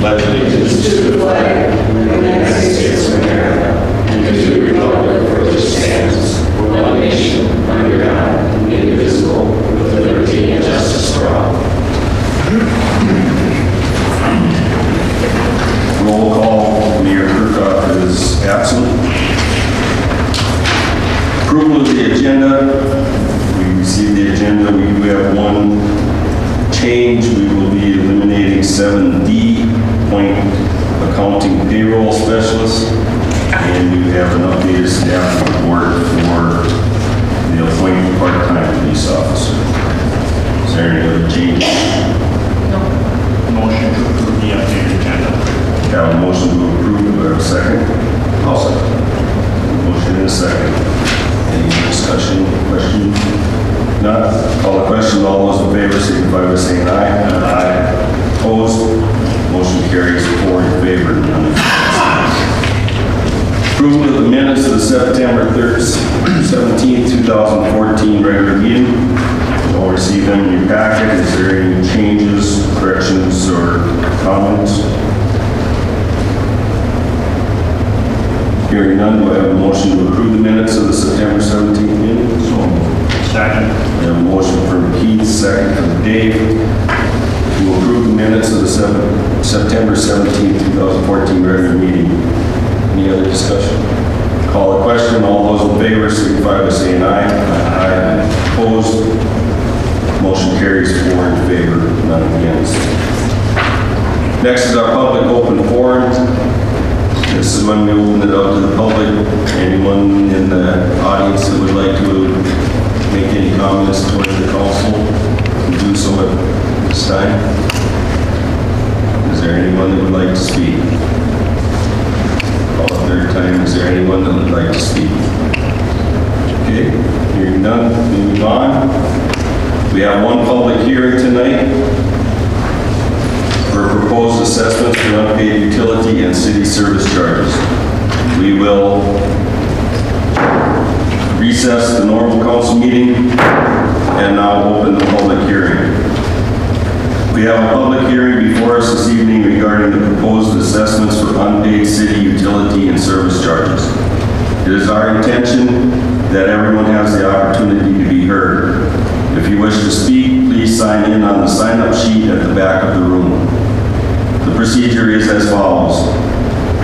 pledge allegiance to the flag of the United States of America and to the republic for which it stands, one nation, under God, indivisible, with liberty and justice for all. Roll call. Mayor Kirchhoff is absent. Approval of the agenda. We received the agenda. We do have one change. We will be eliminating 7D, appoint accounting payroll specialist, and we have an updated staff report for the appointed part-time police officer. Is there any other changes? Motion to approve the updated agenda. Have a motion to approve. Do I have a second? I'll second. Motion and a second. Any discussion, question? Not. Call the question. All those in favor signify by saying aye. Aye. Opposed? Motion carries 4 in favor, none against. Approval of the minutes of the September 17th, 2014 regular meeting. You'll receive them in your packet. Is there any changes, corrections, or comments? Hearing none, do I have a motion to approve the minutes of the September 17th meeting? Second. We have a motion from Keith, second from Dave, to approve the minutes of the September 17th, 2014 regular meeting. Any other discussion? Call the question. All those in favor signify by saying aye. Aye. Opposed? Motion carries 4 in favor, none against. Next is our public open forum. This is when we open it up to the public. Anyone in the audience that would like to make any comments towards the council, can do so at this time. Is there anyone that would like to speak? Call it third time. Is there anyone that would like to speak? Okay, hearing none, we move on. We have one public hearing tonight for proposed assessments for unpaid utility and city service charges. We will recess the normal council meeting and now open the public hearing. We have a public hearing before us this evening regarding the proposed assessments for unpaid city utility and service charges. It is our intention that everyone has the opportunity to be heard. If you wish to speak, please sign in on the sign-up sheet at the back of the room. The procedure is as follows.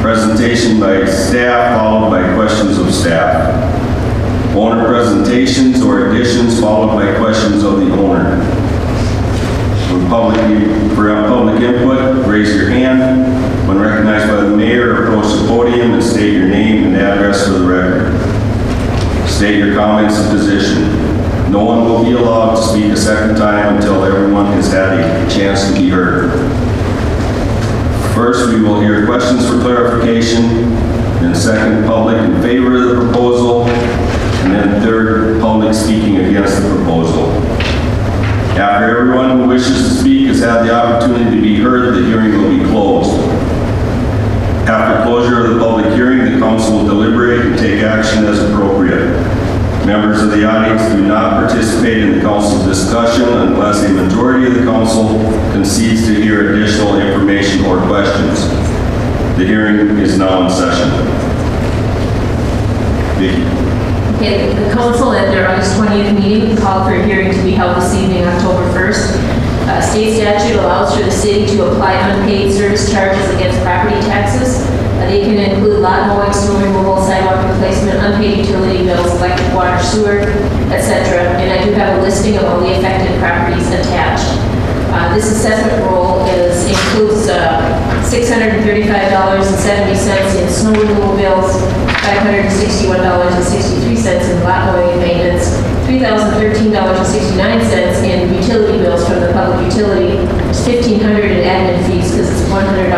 Presentation by staff followed by questions of staff. Owner presentations or additions followed by questions of the owner. For public input, raise your hand. When recognized by the mayor, approach the podium and state your name and address for the record. State your comments and position. No one will be allowed to speak a second time until everyone has had a chance to be heard. First, we will hear questions for clarification, then second, public in favor of the proposal, and then third, public speaking against the proposal. After everyone who wishes to speak has had the opportunity to be heard, the hearing will be closed. After closure of the public hearing, the council will deliberate and take action as appropriate. Members of the audience do not participate in the council's discussion unless a majority of the council concedes to hear additional information or questions. The hearing is now in session. Vicki. Okay, the council at their August 20th meeting called for a hearing to be held this evening, October 1st. State statute allows for the city to apply unpaid service charges against property taxes. They can include lot mowing, snow removal, sidewalk replacement, unpaid utility bills, electric, water, sewer, etc. And I do have a listing of all the affected properties attached. This assessment roll includes $635.70 in snow removal bills, $561.63 in lot mowing and maintenance, $3,013.69 in utility bills from the public utility, $1,500 in admin fees because it's $100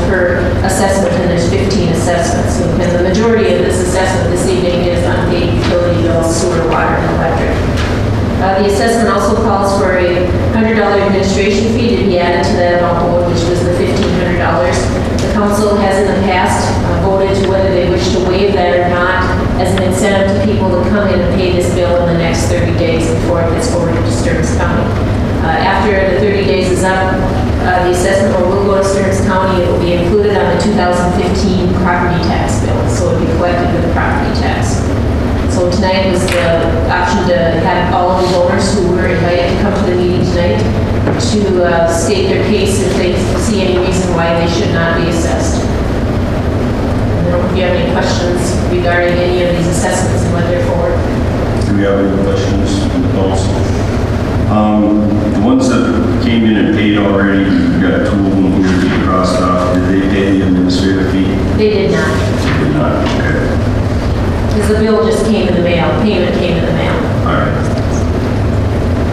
per assessment and there's 15 assessments. And the majority of this assessment this evening is unpaid utility bills, sewer, water, and electric. The assessment also calls for a $100 administration fee to be added to that amount, which was the $1,500. The council has in the past voted to whether they wish to waive that or not as an incentive to people to come in and pay this bill in the next 30 days before it gets forwarded to Stearns County. After the 30 days is up, the assessment will go to Stearns County. It will be 2015 property tax bill, so it would be collected with the property tax. So tonight was the option to have all of the owners who were invited to come to the meeting tonight to state their case if they see any reason why they should not be assessed. I don't know if you have any questions regarding any of these assessments and what they're for. Do we have any questions from the council? The ones that came in and paid already, we've got 2 of them here to be crossed off. Did they pay the administrative fee? They did not, They did not, okay. because the bill just came in the mail, payment came in the mail. All right.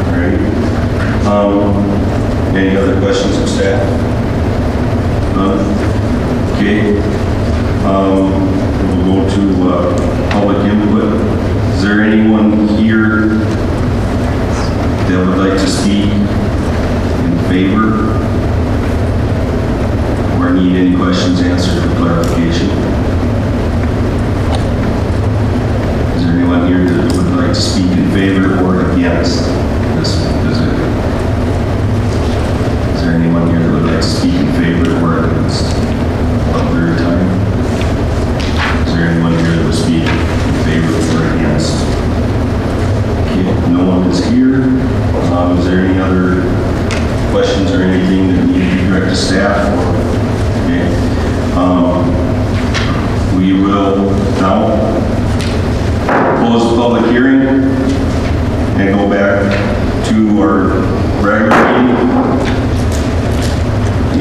All right. Any other questions of staff? None? Okay. We'll go to public input. Is there anyone here that would like to speak in favor or need any questions answered for clarification? Is there anyone here that would like to speak in favor or against this visit? Is there anyone here that would like to speak in favor or against? One third time. Is there anyone here that would speak in favor or against? Okay, no one is here. Is there any other questions or anything that need to be directed to staff? Okay. We will now close the public hearing and go back to our regular meeting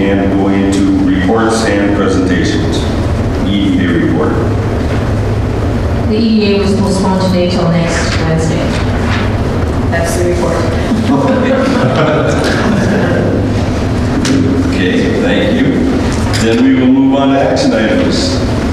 and go into reports and presentations. EDA report. The EDA was postponed today till next Wednesday. That's the report. Okay, thank you. Then we will move on to action items.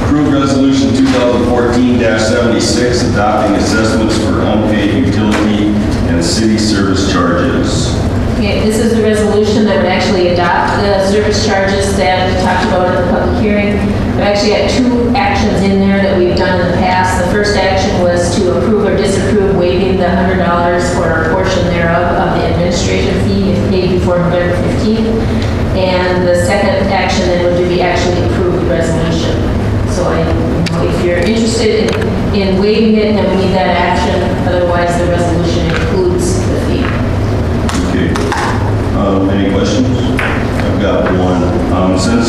Approve resolution 2014-76, adopting assessments for unpaid utility and city service charges. Okay, this is the resolution that would actually adopt the service charges that we talked about in the public hearing. We actually had 2 actions in there that we've done in the past. The first action was to approve or disapprove waiving the $100 for a portion thereof of the administration fee if paid before November 15th. And the second action then would be actually approve the resolution. So if you're interested in waiving it, then we need that action. Otherwise, the resolution includes the fee. Okay. Any questions? I've got one. Since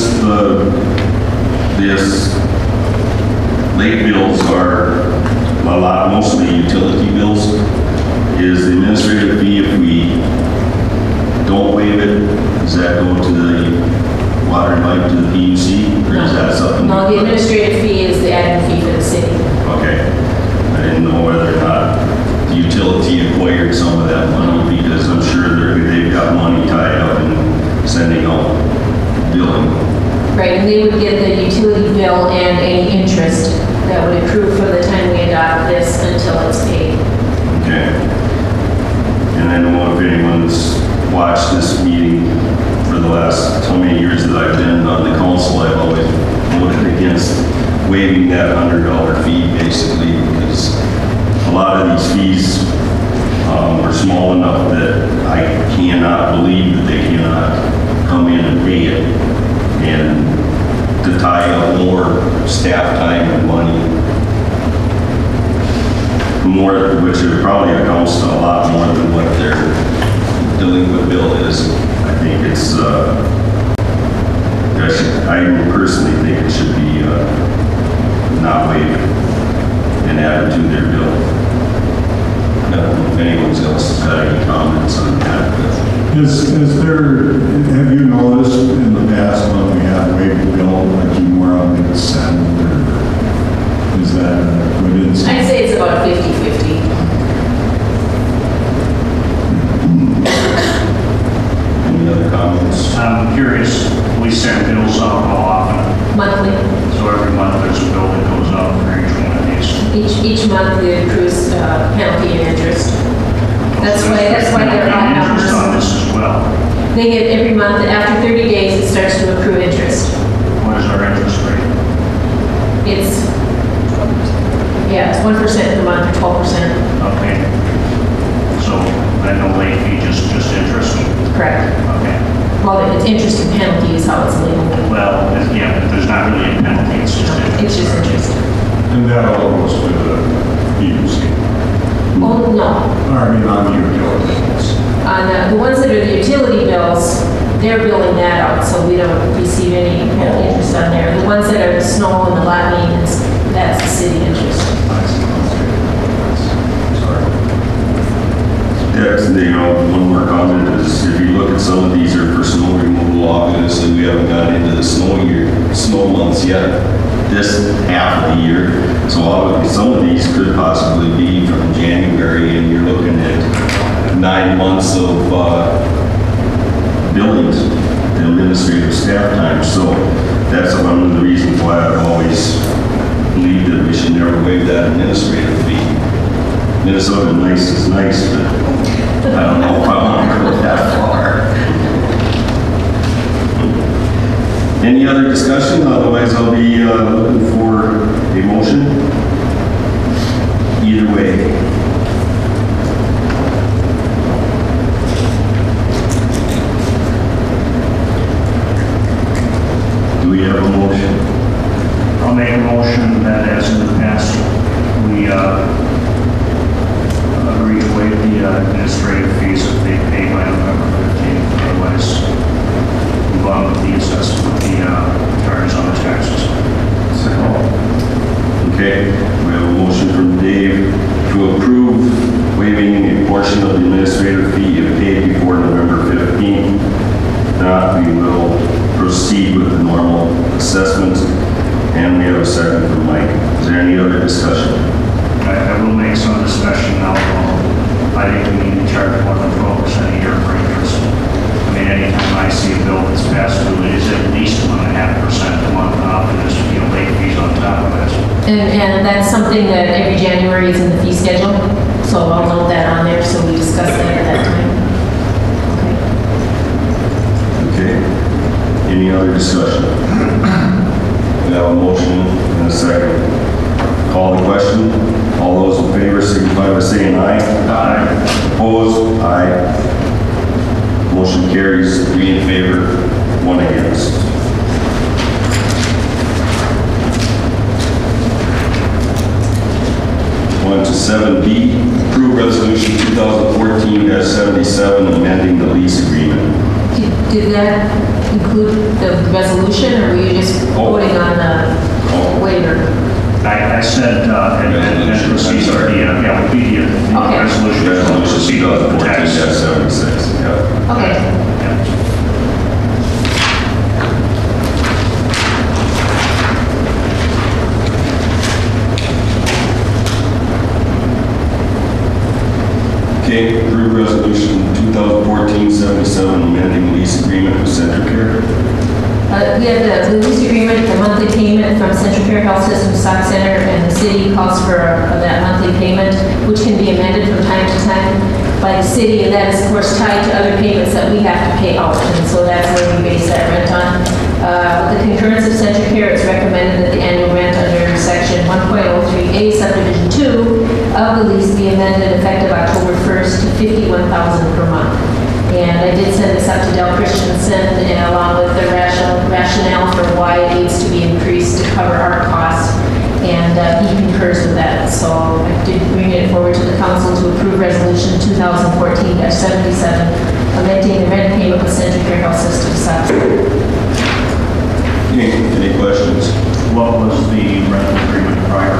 these late bills are mostly utility bills, is the administrative fee, if we don't waive it, does that go to the water and light, to the PUC, or is that something? No, the administrative fee is the admin fee for the city. Okay. I didn't know whether or not the utility acquired some of that money, because I'm sure they've got money tied up in sending out billing. Right, and they would get the utility bill and any interest that would accrue for the time we adopt this until it's paid. Okay. And I don't know if anyone's watched this meeting for the last so many years that I've been on the council. I've always voted against waiving that $100 fee, basically, because a lot of these fees are small enough that I cannot believe that they cannot come in and pay it, and to tie up more staff time and money, which it probably accounts to a lot more than what their delinquent bill is. I think it's, I personally think it should be not waived and added to their bill. I don't know if anyone else has got any comments on that. Have you noticed in the past when we have waived the bill, like you more on the send, or is that a good instance? I'd say it's about 50-50. Any other comments? I'm curious, we send bills out how often? Monthly. So every month there's a bill that goes out for each one of these. Each month the accrues penalty and interest. That's why they're odd Interest on numbers. this as well. They get every month, after 30 days, it starts to accrue interest. What is our interest rate? It's 1% per month or 12%. Okay. So then no late fee, just interest? Correct. Okay. Well, it's interest and penalty is how it's labeled. Well, yeah, but there's not really it's just interest. And that all goes to the PUC. Oh, no. I mean, on the utilities. On the ones that are the utility bills, they're billing that out, so we don't receive any interest on there. The ones that are the snow and the lot maintenance, that's the city interest. Sorry. Yeah, one more comment is if you look at some of these are for snow removal, obviously we haven't got into the snow months yet, this half of the year. So some of these could possibly be from January and you're looking at 9 months of billings, administrative staff time. So that's one of the reasons why I've always believed that we should never waive that administrative fee. Minnesota nice is nice, but I don't know if I want to go that far. Any other discussion? Otherwise, I'll be looking for a motion. Either way. Do we have a motion? I'll make a motion that as in the past, we agree to waive the administrative fees if they pay by November 15th. Otherwise, move on with the assessment of the charges on the taxes. Okay, we have a motion from Dave to approve waiving a portion of the administrative fee if paid before November 15th. Not, we will proceed with the normal assessment. And we have a second from Mike. Is there any other discussion? I will make some discussion now. I think we need to charge more than 12% a year for interest. I mean, anytime I see a bill that's past due, it is at least 1.5% a month off, and there's, late fees on top of it. And that's something that every January is in the fee schedule, so I'll note that on there, so we discussed that at that time. Okay. Any other discussion? We have a motion and a second. Call the question. All those in favor signify by saying aye. Aye. Opposed? Aye. Motion carries 3 in favor, 1 against. On to 7B, approve resolution 2014-77 amending the lease agreement. Did that include the resolution, or were you just voting on the waiver? I said, and proceed to the, would be the Okay. resolution. Resolution 2014-76, yeah. Okay. Yeah. Okay, approve resolution 2014-77 amending lease agreement with CentraCare. We have the lease agreement, the monthly payment from CentraCare Health System Sauk Center, and the city calls for that monthly payment, which can be amended from time to time by the city, and that is of course tied to other payments that we have to pay out, and so that's where we base that rent on. With the concurrence of CentraCare, it's recommended that the annual rent under section 1.03A subdivision 2 of the lease be amended effective October 1st to $51,000 per month. And I did send this up to Del Christensen, and along with the rationale for why it needs to be increased to cover our costs, and he concurs with that. So I did bring it forward to the council to approve resolution 2014-77, amending the rent payment with CentraCare Health System Sauk. Any questions? What was the rent agreement prior?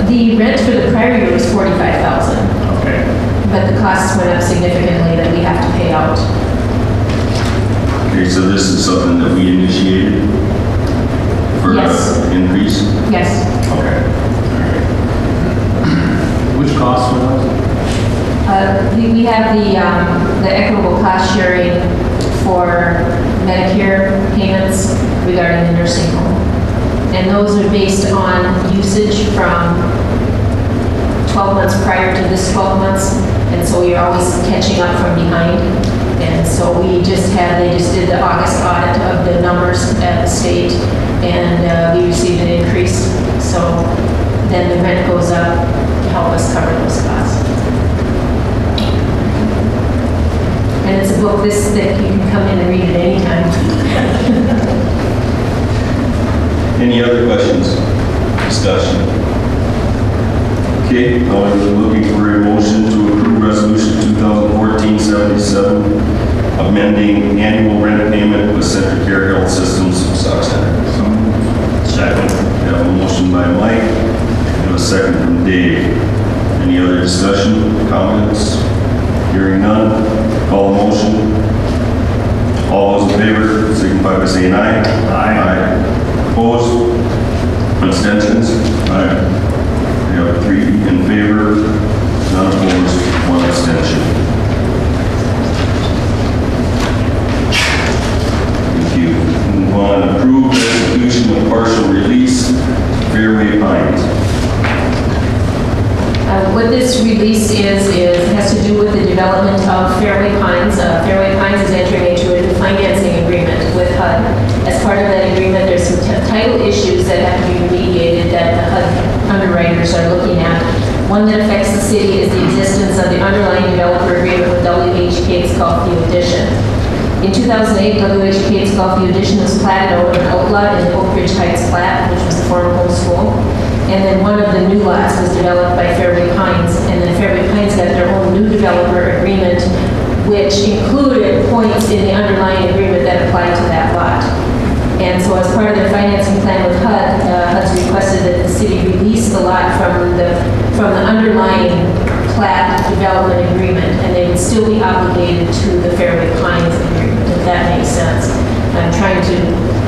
The rent for the prior year was $45,000, Okay. but the costs went up significantly that we have to pay out. Okay, so this is something that we initiated for Yes. increase? Yes. Okay. Which costs were those? We have the equitable cost sharing for Medicare payments regarding the nursing home. And those are based on usage from 12 months prior to this 12 months. And so you're always catching up from behind. And so they just did the August audit of the numbers at the state, and we received an increase. So then the rent goes up to help us cover those costs. And it's a book that you can come in and read at any time. Any other questions? Discussion. Okay, now I'm looking for a motion to approve resolution 2014-77, amending annual rent payment with Central Care Health Systems Sauk Center. Second. We have a motion by Mike and a second from Dave. Any other discussion, comments? Hearing none, call the motion. All those in favor signify by saying aye. Aye. Opposed? Abstentions? Aye. We have 3 in favor, none opposed, 1 abstention. Thank you. Move on, approve execution of partial release, Fairway Pines. What this release is has to do with the development of Fairway Pines. Fairway Pines is entering into a new financing agreement with HUD. As part of that agreement, there's some title issues that have to be remediated that the HUD underwriters are looking at. One that affects the city is the existence of the underlying developer agreement with WH Cates Golfview Addition. In 2008, WH Cates Golfview Addition was platted over an outlot in the Oak Ridge Heights plat, which was the former home school. And then one of the new lots was developed by Fairway Pines, and then Fairway Pines got their own new developer agreement, which included points in the underlying agreement that applied to that lot. And so as part of their financing plan with HUD, HUD's requested that the city release the lot from the underlying plat development agreement, and they would still be obligated to the Fairway Pines agreement, if that makes sense. I'm trying to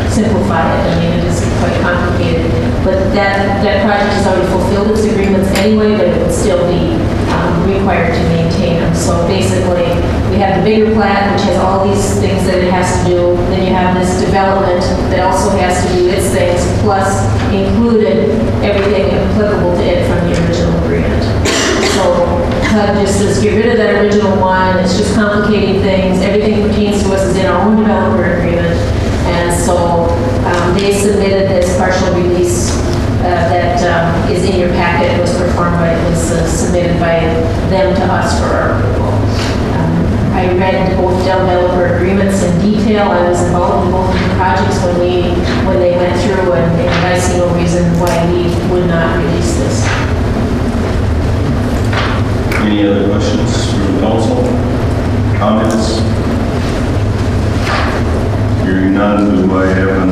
simplify it. I mean, it is quite complicated. But that project has already fulfilled its agreements anyway, but it would still be required to maintain them. So basically, we have the bigger plat, which has all these things that it has to do. Then you have this development that also has to do its things, plus included everything applicable to it from the original agreement. So HUD just says, get rid of that original one. It's just complicating things. Everything pertains to us is in our own developer agreement. And so they submitted this partial release that is in your packet. It was submitted by them to us for our approval. I read both developer agreements in detail. I was involved in both of the projects when they went through, and I see no reason why we would not release this. Any other questions from the council? Comments? Hearing none, do I have a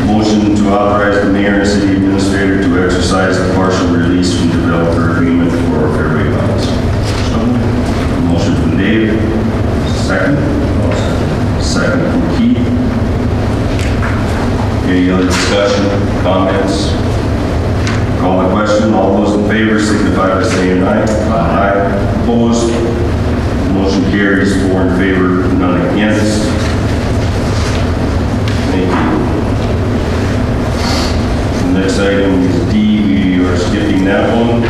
motion to authorize the mayor and city administrator to exercise the partial release from developer agreement for Fairway Pines? Motion from Dave. Second? Second from Keith. Any other discussion, comments? Call the question. All those in favor signify by saying aye. Aye. Opposed? Motion carries 4 in favor, none against. Thank you. The next item is D. We are skipping that one.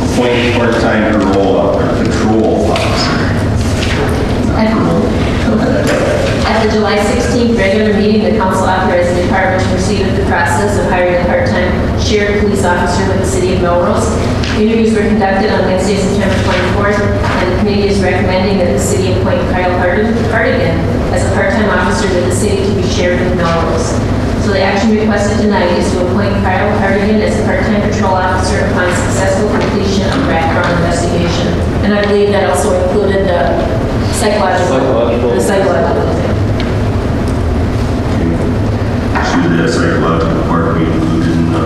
Appoint part-time control officer. At the July 16th regular meeting, the council authorized the department to proceed with the process of hiring a part-time shared police officer with the city of Melrose. Interviews were conducted on Wednesday, September 24th, and the committee is recommending that the city appoint Kyle Hardigan as a part-time officer with the city to be shared with Melrose. So the action requested tonight is to appoint Kyle Hardigan as a part-time patrol officer upon successful completion of background investigation. And I believe that also included the psychological thing. Should that psychological part be included in the...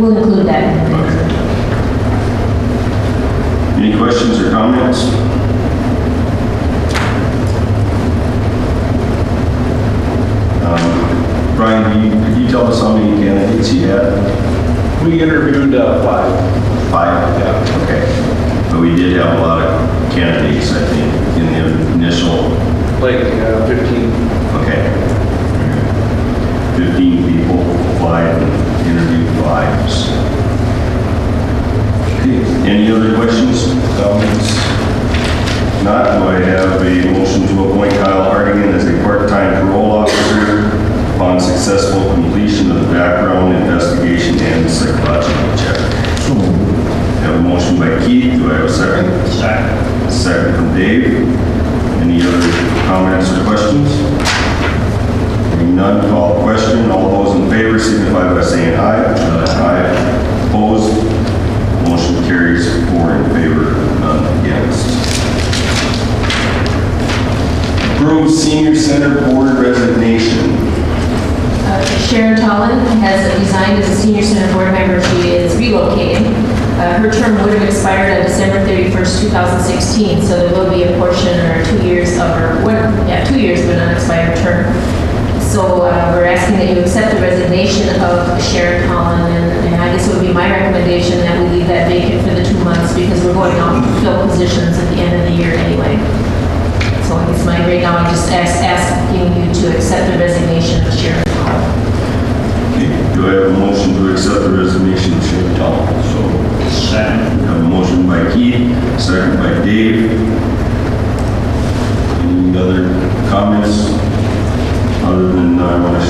We'll include that. Okay. Any questions or comments? Brian, could you tell us how many candidates you had? We interviewed 5. 5? Yeah. Okay. But we did have a lot of candidates, I think, in the initial... Like 15. Okay. 15 people applied and interviewed 5. Okay. Any other questions, comments? Not, do I have a motion to appoint Kyle Hardigan as a part-time parole officer upon successful completion of the background investigation and the psychological check? I have a motion by Keith. Do I have a second? Second. Second from Dave. Any other comments or questions? Hearing none, call the question. All those in favor signify signify by saying aye. Aye. Opposed? Motion carries 4 in favor, none against. Approve senior center board resignation. Sharon Tolan has resigned as a senior center board member. She is relocating. Her term would have expired on December 31st, 2016, so there will be a portion or 2 years of her, 2 years of an unexpired term. So we're asking that you accept the resignation of Sharon Tolan, and I guess it would be my recommendation that we leave that vacant for the 2 months because we're going out to fill positions at the end of the year anyway. So I guess right now I'm just asking you to accept the resignation of Sharon Tolan. Do I have a motion to accept the resignation of Sharon Tolan? So, Second. I have a motion by Keith, second by Dave. Any other comments? Other than I want to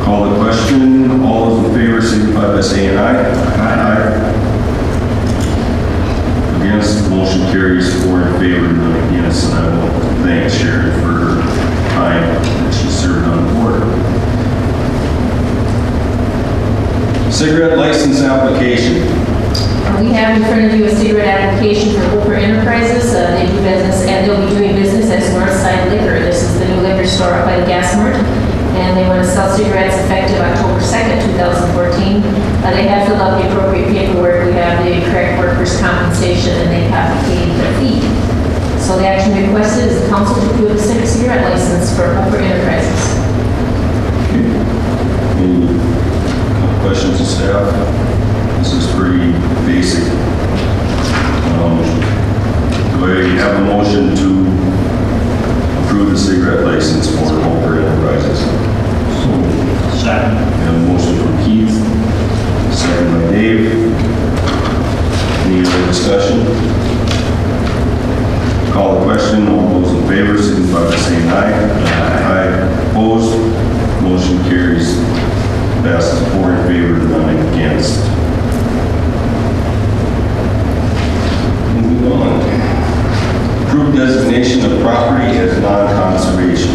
call the question. All those in favor signify by saying aye. Aye. Against, the motion carries 4 in favor, none against. And I will thank Sharon for her time that she served on the board. Cigarette license application. We have in front of you a cigarette application for Hooper Enterprises. They do business, and they'll be doing business as Northside Liquor. This is the new liquor store up by the Gas Mart, and they want to sell cigarettes effective October 2nd, 2014. They have filled out the appropriate paperwork. We have the correct workers' compensation, and they have paid the fee. So the action requested is the council to approve the cigarette license for Hooper Enterprises. Any questions of staff? This is pretty basic. Do I have a motion to approve the cigarette license for Hooper Enterprises? Second. I have a motion from Keith, second by Dave. Any other discussion? Call the question. All those in favor signify by saying aye. Aye. Opposed? Motion carries. Passes 4 in favor, none against. Moving on. Approved designation of property as non-conservation.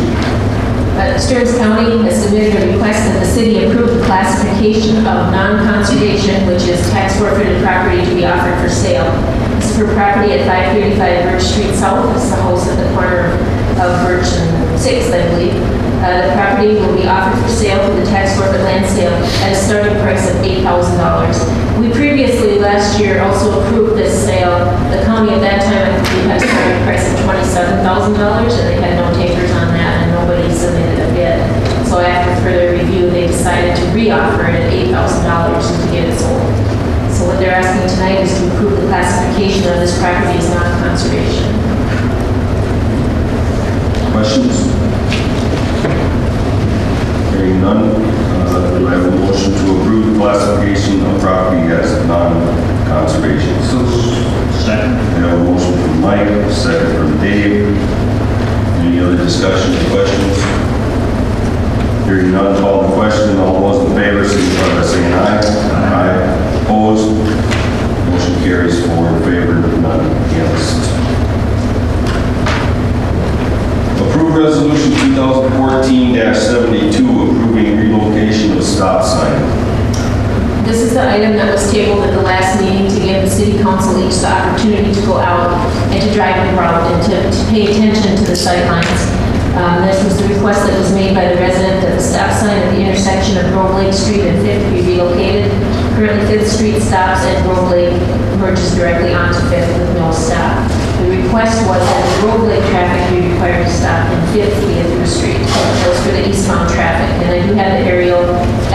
Stearns County has submitted a request that the city approve the classification of non-conservation, which is tax forfeited property to be offered for sale. This is for property at 535 Birch Street South. It's the house at the corner of Birch and 6th, I believe. The property will be offered for sale through the tax forfeit land sale at a starting price of $8,000. We previously, last year, also approved this sale. The county at that time, I believe, had a starting price of $27,000, and they had no takers on that, and nobody submitted a bid. So after further review, they decided to re-offer it at $8,000 and to get it sold. So what they're asking tonight is to approve the classification of this property as non-conservation. Questions? Hearing none, do I have a motion to approve the classification of property as non-conservation? Second. I have a motion from Mike, second from Dave. Any other discussion or questions? Hearing none, call the question. All those in favor signify by saying aye. Aye. Opposed? Motion carries 4 in favor, none against. Approve resolution 2014-72 approving relocation of stop sign. This is the item that was tabled at the last meeting to give the city council each the opportunity to go out and to drive the route and to pay attention to the sight lines. This was the request that was made by the resident that the stop sign at the intersection of Grove Lake Street and 5th be relocated. Currently 5th Street stops at Grove Lake, merges directly onto 5th with no stop. The request was that the Grove Lake traffic be required to stop in 5th via through street. That was for the eastbound traffic. And I do have the aerial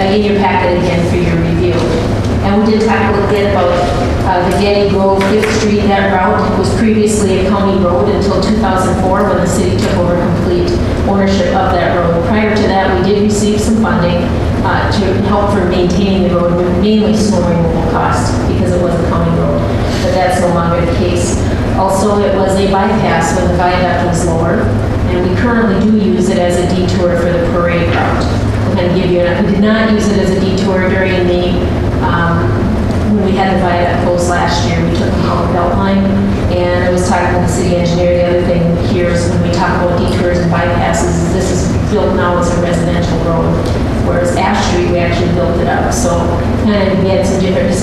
in your packet again for your review. And we did talk a little bit about the Getty Grove 5th Street. That route was previously a county road until 2004 when the city took over complete ownership of that road. Prior to that, we did receive some funding to help for maintaining the road, mainly snow removal costs because it was a county road. But that's no longer the case. Also, it was a bypass when the viaduct was lower, and we currently do use it as a detour for the parade route. I'm going to give you we did not use it as a detour during the when we had the viaduct closed last year. We took them out of Beltline, and I was talking to the city engineer. The other thing here is when we talk about detours and bypasses, this is built now as a residential road, where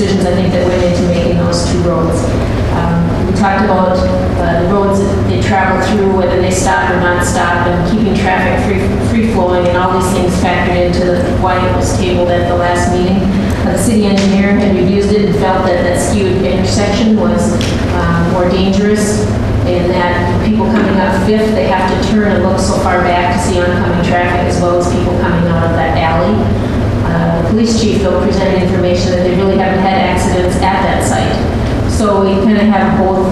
decisions, I think, that went into making those two roads. We talked about the roads that they travel through, whether they stop or not stop, and keeping traffic free-flowing, and all these things factored into why it was tabled at the last meeting. The city engineer had reviewed it and felt that that skewed intersection was more dangerous, in that people coming out of Fifth, they have to turn and look so far back to see oncoming traffic, as well as people coming out of that alley. The police chief, though, presented information that they really haven't had accidents at that site. So we kind of have both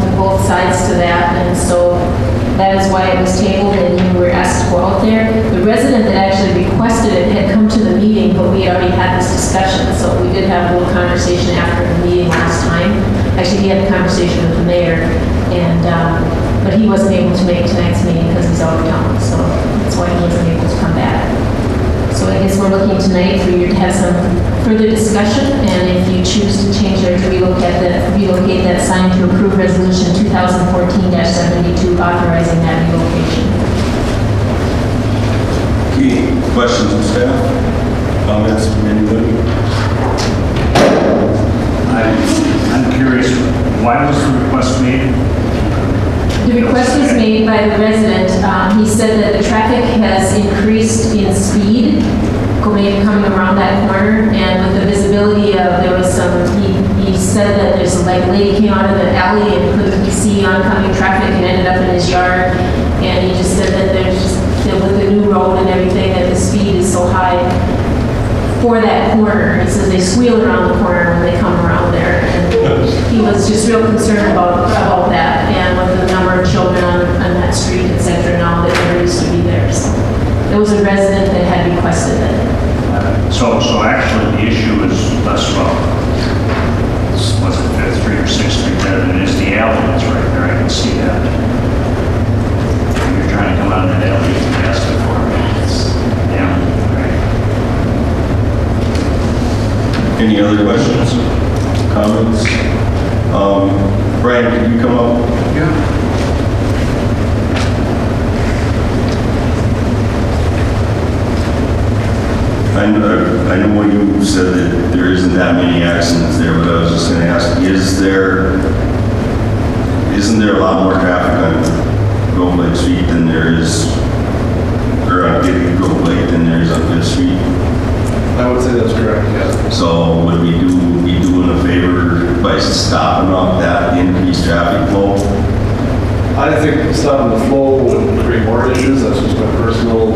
sides to that, and so that is why it was tabled, and you were asked to go out there. The resident that actually requested it had come to the meeting, but we already had this discussion, so we did have a little conversation after the meeting last time. Actually, he had a conversation with the mayor, and but he wasn't able to make tonight's meeting because he's out of town, so that's why he wasn't able to come back. So I guess we're looking tonight for you to have some further discussion, and if you choose to change or to relocate that sign to approve resolution 2014-72 authorizing that relocation. Okay, questions from staff? Comments from anybody? I'm curious, why was the request made? The request was made by the resident. He said that the traffic has increased in speed coming around that corner, and with the visibility of, there was some, he said that there's a lady came out of the alley and couldn't see oncoming traffic and ended up in his yard, and he just said that with the new road and everything, that the speed is so high for that corner. He says they squeal around the corner when they come around there, and he was just real concerned about that, and with the number of children on that street, et cetera, now that there used to be there. So there was a resident that had requested it. So actually, the issue is less about, was it 5th Street or 6th Street there than it is the alley that's right there. I can see that. You're trying to come out of that alley and ask it for it. Yeah, right. Any other questions? Comments? Brian, can you come up? Yeah. I know you said that there isn't that many accidents there, but I was just going to ask, isn't there a lot more traffic on Grove Lake Street than there is, or on Grove Lake than there is on Fifth Street? I would say that's correct, yeah. So would we be doing a favor by stopping up that increased traffic flow? I think stopping the flow would create more issues. That's just my personal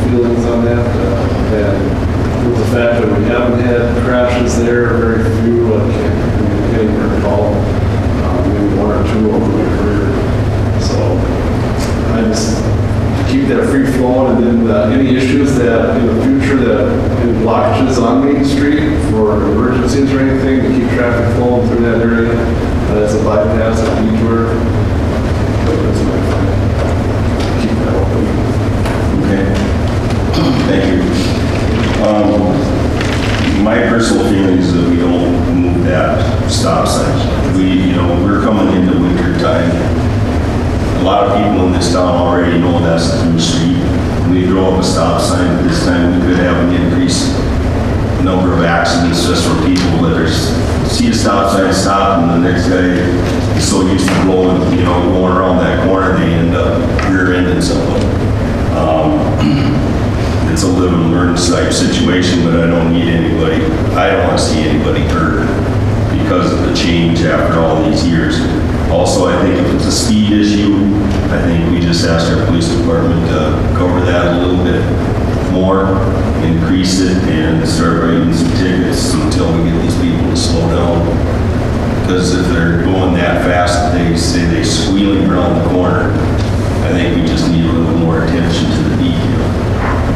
feelings on that. And with the fact that we haven't had crashes there, very few, I can't even recall, maybe one or two over my career. So I just keep that free flowing, and then any issues that in the future that any blockages on Main Street for emergencies or anything to keep traffic flowing through that area. That's a bypass, a detour. That's my plan. Keep that open. Okay. Thank you. My personal feeling is that we don't move that stop sign. We're coming into winter time. A lot of people in this town already know that's the through street. When we throw up a stop sign at this time, we could have an increased number of accidents just for people that see a stop sign, stop, and the next guy is so used to blowing, going around that corner, they end up rear-ending someone. It's a live and learn type situation, but I don't want to see anybody hurt because of the change after all these years. Also, I think if it's a speed issue, I think we just ask our police department to cover that a little bit more, increase it, and start writing some tickets until we get these people to slow down. Because if they're going that fast, they say they're squealing around the corner. I think we just need a little more attention to the detail.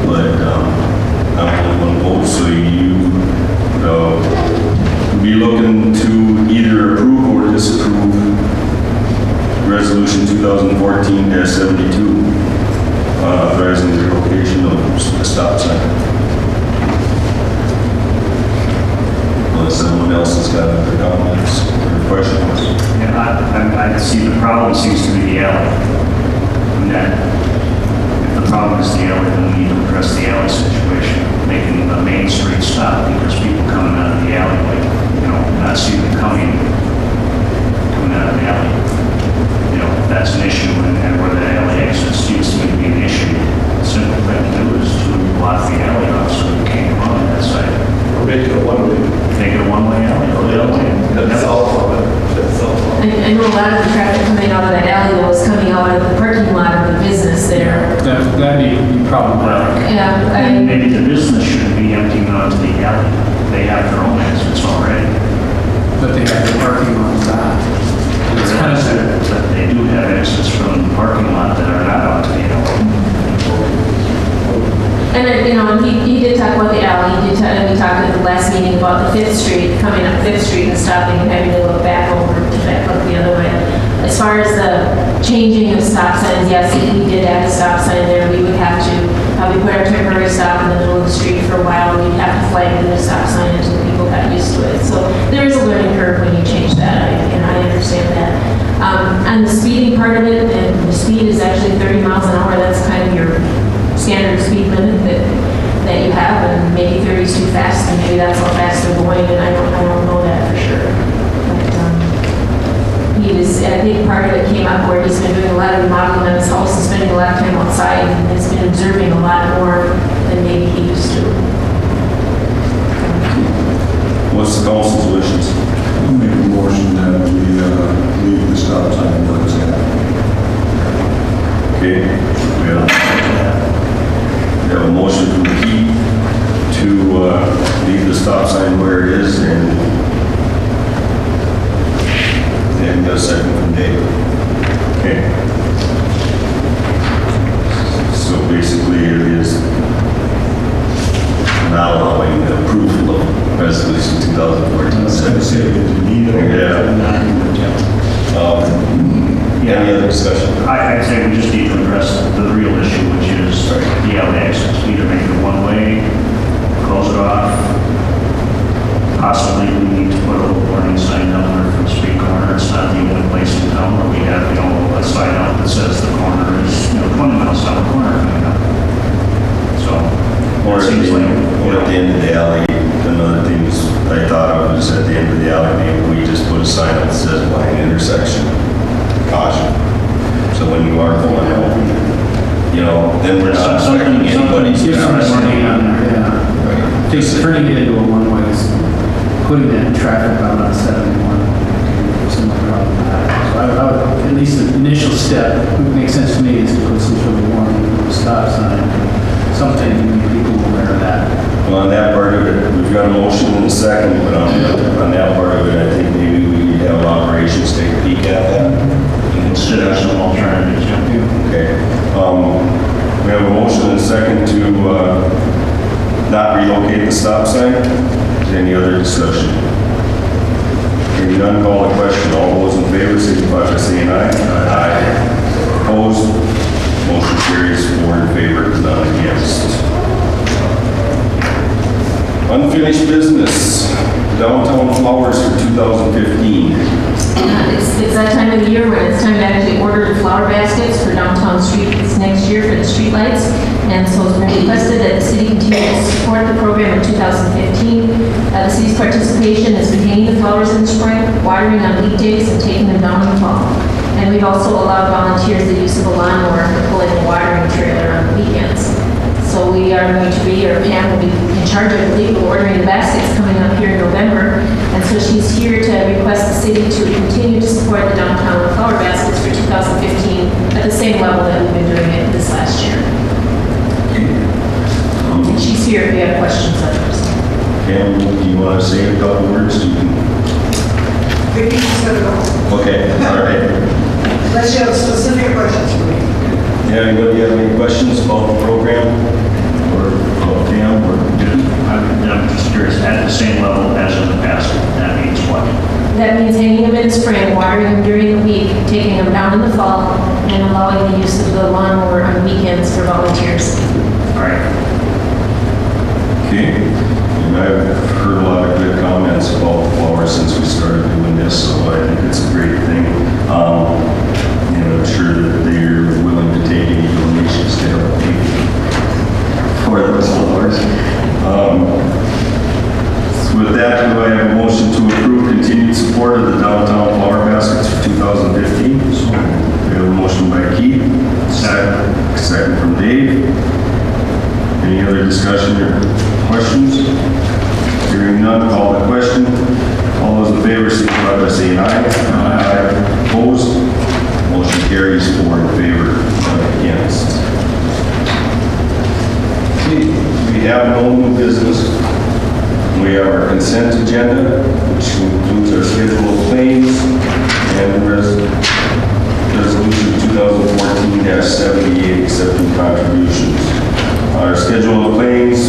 But I'm only one vote, so you be looking to either approve or disapprove Resolution 2014-72, authorizing the relocation of the stop sign. Unless someone else has got other comments or questions. Yeah, I see the problem seems to be the alley. And that if the problem is the alley, then we need to address the alley situation, making the Main Street stop because people coming out of the alleyway, not see them coming out of the alley. You know, if that's an issue and where the alley exits seems to be an issue, the simple thing to do is to block the alley off so you can't run on that side. Or make it a one-way. Make it a one-way alley or the other way. That's all from it. That's all from it. I know a lot of the traffic coming out of that alley was coming out of the parking lot of the business there. That'd be problematic. Yeah, And maybe the business shouldn't be emptying onto the alley. They have their own exits already. But they have the parking on that. It's kind of sad. But they do have exits from the parking lot that are not onto the alley. And, you know, he did talk about the alley, we talked at the last meeting about the 5th Street, coming up 5th Street and stopping and having to look back over to back up the other way. As far as the changing of stop signs, yes, if we did add a stop sign there, we would have to probably put our temporary stop in the middle of the street for a while, and we'd have to flag the new stop sign until people got used to it. So there is a learning curve when you change that, and I understand that. And the speeding part of it, and the speed is actually 30 miles an hour, that's kind of your standard speed limit that you have, and maybe 30 is too fast, and maybe that's how fast they're going, and I don't know that for sure. But I think part of it came up where he's been doing a lot of remodeling on his house and spending a lot of time outside, and has been observing a lot more than maybe he used to. What's the council's wishes? I'll make a motion that we leave the stop sign where it's at. Okay, we have a motion from Keith to leave the stop sign where it is, and we got a second from Dave. Okay. So basically it is not allowing the approval of resolution 2014. I'd say that you need it. Any other discussion? I'd say we just need to address the real issue, which is the alley exits. Either make it one way, close it off. Possibly we need to put a little warning sign down there for the street corner. It's not the only place in town where we have, a sign out that says the corner is, 20 miles down the corner coming up. So, Or it at seems like, the end of the alley, another thing was, I thought of was at the end of the alley, maybe we just put a sign that says line intersection, caution. So when you are going out, then we're not affecting anybody's Give some traffic. warning on there, yeah. Just turning it into a one-way, putting that traffic out on 71. Some problem with that. So I would, at least the initial step, would make sense to me is to put some sort of warning, stop sign, something to make people aware of that. Well, on that part of it, we've got a motion in a second, but on that part of it, I think maybe we need to have operations take a peek at that. consider some alternatives. Okay. We have a motion and a second to not relocate the stop sign. Is there any other discussion? Hearing none, call the question. All those in favor, signify by saying aye. Aye. Opposed? Motion carries 4 in favor, none against. Unfinished business, downtown flowers for 2015. It's that time of the year when it's time to actually order the flower baskets for downtown streets next year for the streetlights. And so it's been requested that the city continue to support the program in 2015. The city's participation has been hanging the flowers in the spring, watering on weekdays, and taking them down in the fall. And we've also allowed volunteers the use of a lawnmower for pulling a watering trailer on the weekends. So we are going to be, or Pam will be in charge, I believe, of ordering the baskets coming up here in November. And so she's here to request the city to continue to support the downtown flower baskets for 2015 at the same level that we've been doing it this last year. And she's here if you have questions on those. Pam, do you want to say a couple words? Maybe you said it all. Okay, all right. Unless you have specific questions for me. Yeah, anybody have any questions about the program? Or about Pam? I'm just curious, at the same level as in the past, that means what? That means hanging them in the spring, watering them during the week, taking them down in the fall, and allowing the use of the lawnmower on weekends for volunteers. All right. Okay, and I've heard a lot of good comments about flowers since we started doing this, so I think it's a great thing. I'm sure that they're willing to take any donations to help pay for those flowers. So with that, do I have a motion motion to approve continued support of the downtown flower baskets for 2015. We have a motion by Keith. Second from Dave. Any other discussion or questions? Hearing none, call the question. All those in favor, signify by saying aye. Aye. Opposed? Motion carries 4 in favor, none against. Okay, we have no new business. We have our consent agenda, which includes our schedule of claims and resolution 2014-78 accepting contributions. Our schedule of claims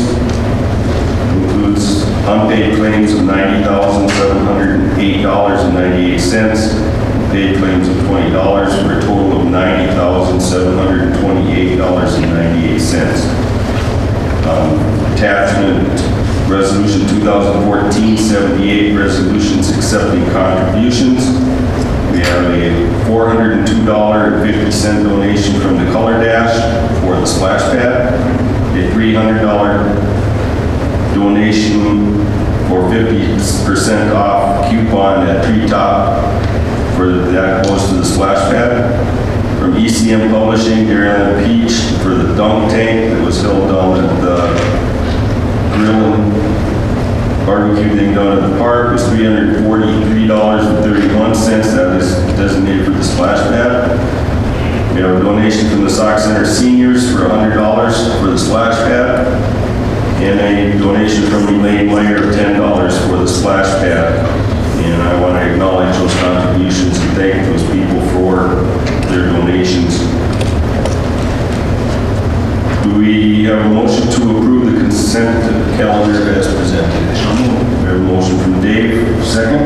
includes unpaid claims of $90,708.98, paid claims of $20 for a total of $90,728.98. Attachment, Resolution 2014-78, resolutions accepting contributions. We have a $402.50 donation from the Color Dash for the splash pad, a $300 donation for 50% off coupon at Treetop for that goes to the splash pad. From ECM Publishing, Darren Peach for the dunk tank that was held down at the grill and barbecue thing down at the park was $343.31. That is designated for the splash pad. We have a donation from the Sauk Center seniors for $100 for the splash pad. And a donation from Elaine Meyer of $10 for the splash pad. And I want to acknowledge those contributions and thank those people for their donations. Do we have a motion to approve the consent calendar as presented? We have a motion from Dave, second?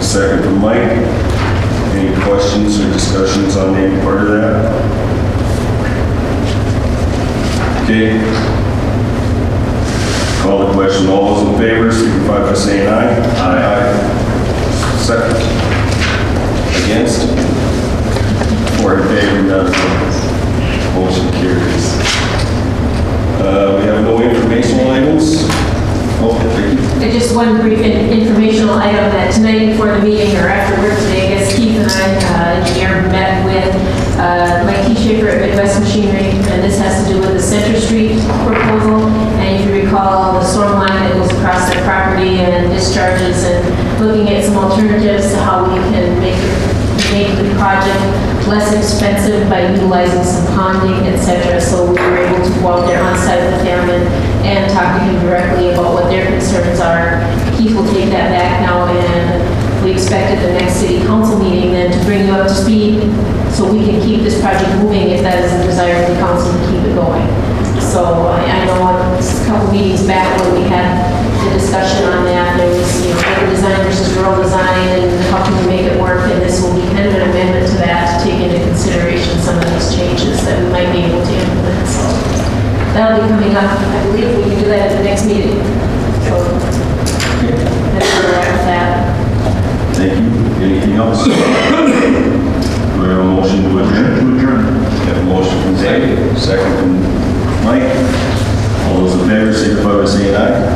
Second from Mike. Any questions or discussions on any part of that? Okay. Call the question. All those in favor, signify by saying aye. Aye. Second. Against? 4 in favor, none opposed. Motion carries. We have no informational items. Oh, Vicki. Just one brief informational item that tonight before the meeting or after work today, I guess Keith and I, engineer, met with Mike Schaefer at Midwest Machinery, and this has to do with the Center Street proposal. And if you recall, the storm line that goes across their property and discharges, and looking at some alternatives to how we can make the project less expensive by utilizing some ponding, etc. So we were able to go out there on site with him and talk to him directly about what their concerns are. Keith will take that back now, and we expect at the next city council meeting then to bring you up to speed so we can keep this project moving if that is the desire of the council to keep it going. So I know a couple meetings back when we had the discussion on that, there was, urban design versus rural design and how can we make it work, and this will be kind of an amendment to that to take into consideration some of these changes that we might be able to implement. So that'll be coming up. I believe we can do that at the next meeting. So that's where we're at with that. Thank you. Anything else? Do we have a motion to adjourn? We have a motion from Dave, second from Mike. All those in favor, signify by saying aye.